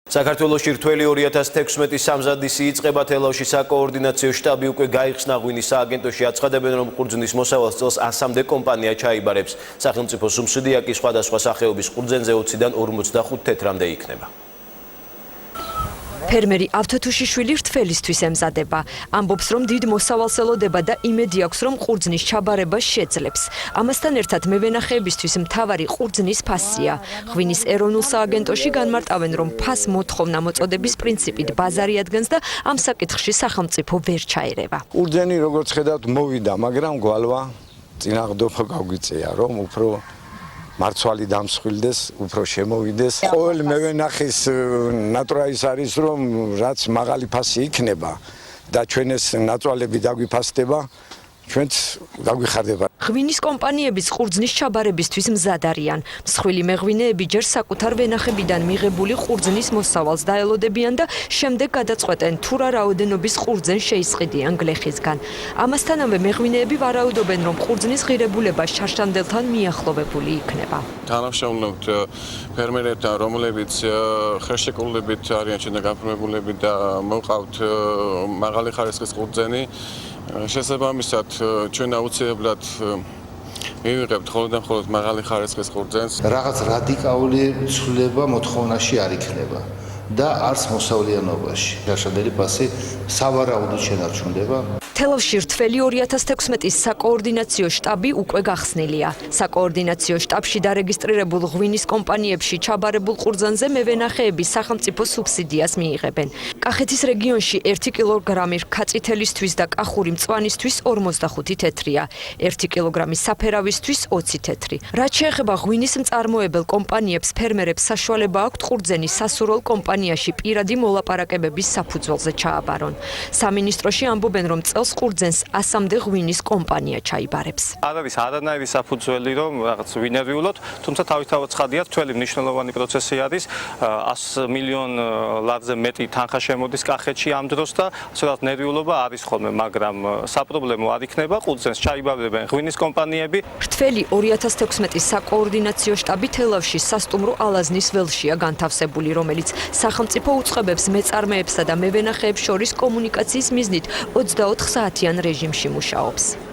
საქართველოში რთველი 2016 სამზადისი იწყება. თელავში საკოორდინაციო შტაბი უკვე გაიხსნა. ღვინის სააგენტოში აცხადებენ, რომ ყურძნის მოსავალ წელს 100-მდე კომპანია ჩაიბარებს. სახელმწიფო სუბსიდია კი სხვადასხვა სახეობის ყურძენზე 20-დან 45 თეთრამდე იქნება. ფერმერი ავთოთუშიშვილი რთველისთვის ემზადება. ამბობს, რომ დიდ მოსავალს ელოდება და იმედი აქვს, რომ ყურძნის ჩაბარება შეძლებს. ამასთან ერთად მევენახეებისთვის მთავარი ყურძნის ფასია. ღვინის ეროვნულ სააგენტოში განმარტავენ, რომ ფას მოთხოვნა მოწოდების პრინციპით ბაზარი ადგენს და ამ საკითხში სახელმწიფო ვერ ჩაერევა. ყურძენი როგორც ხედავთ მოვიდა, მაგრამ გვალვა წინააღმდეგობა გაგვიწეა, რომ უფრო მარცვალი დამსხვილდეს, უფრო შემოვიდეს. ყოველ მევენახის ნატურა ის არის, რომ რაც მაღალი ფასი იქნება და ჩვენ ეს ნაწვალები დაგვიფასდება, ჩვენც დაგვიხარდება. ღვინის კომპანიების ყურძნის ჩაბარებისთვის მზად არიან. მსხვილი მეღვინეები ჯერ საკუთარ ვენახებიდან მიღებული ყურძნის მოსავალს დაელოდებიან და შემდეგ გადაწყვეტენ თუ რა რაოდენობის ყურძენ შეისყიდიან გლეხისგან. ამასთანავე მეღვინეები ვარაუდობენ, რომ ყურძნის ღირებულება შარშანდელთან მიახლოვებული იქნება. თანამშრომლობთ ფერმერებთან, რომლებიც ხელშეკრულებით არიან ჩვენ გაფორმებულები და მოყავთ მაღალი ხარისხის ყურძენი. შესაბამისად, ჩვენ აუცილებლად მივიღებთ მხოლოდ და მხოლოდ მაღალი ხარისხის ყურძენს. რაღაც რადიკალური ცვლილება მოთხოვნაში არ იქნება და არც მოსავლიანობაში. შარშანდელი ფასი სავარაუდოდ შენარჩუნდება. თელავში რთველი 2016-ის საკოორდინაციო შტაბი უკვე გახსნილია. საკოორდინაციო შტაბში დარეგისტრირებულ ღვინის კომპანიებში ჩაბარებულ ყურძენზე მევენახეები სახელმწიფო სუბსიდიას მიიღებენ. კახეთის რეგიონში 1 კილოგრამი რქაწითელისთვის და კახური მწვანისთვის 45 თეთრია, 1 კილოგრამი საფერავისთვის 20 თეთრი. რაც შეეხება ღვინის მწარმოებელ კომპანიებს, ფერმერებს საშუალება აქვთ ყურძენი სასურველ კომპანიაში პირადი მოლაპარაკებების საფუძველზე ჩააბარონ. სამინისტროში ამბობენ, რომ წელს ყურძენს 100-მდე ღვინის კომპანია ჩაიბარებს. არ არის არანაირი საფუძველი, რომ რაღაც ვინერიულოთ, თუმცა თავისთავად ცხადია, რთველი მნიშვნელოვანი პროცესი არის. 100 მილიონ ლარზე მეტი თანხა შემოდის კახეთში ამ დროს და ასეთ ნერვიულობა არის ხოლმე, მაგრამ საპრობლემო არ იქნება, ყურძენს ჩაიბარებენ ღვინის კომპანიები. რთველი 2016-ის საკოორდინაციო შტაბი თელავში სასტუმრო ალაზნის ველშია განთავსებული, რომელიც სახელმწიფო უწყებებს მეწარმეებსა და მევენახეებს შორის კომუნიკაციის მიზნით 24 საათიან რეჟიმში მუშაობს.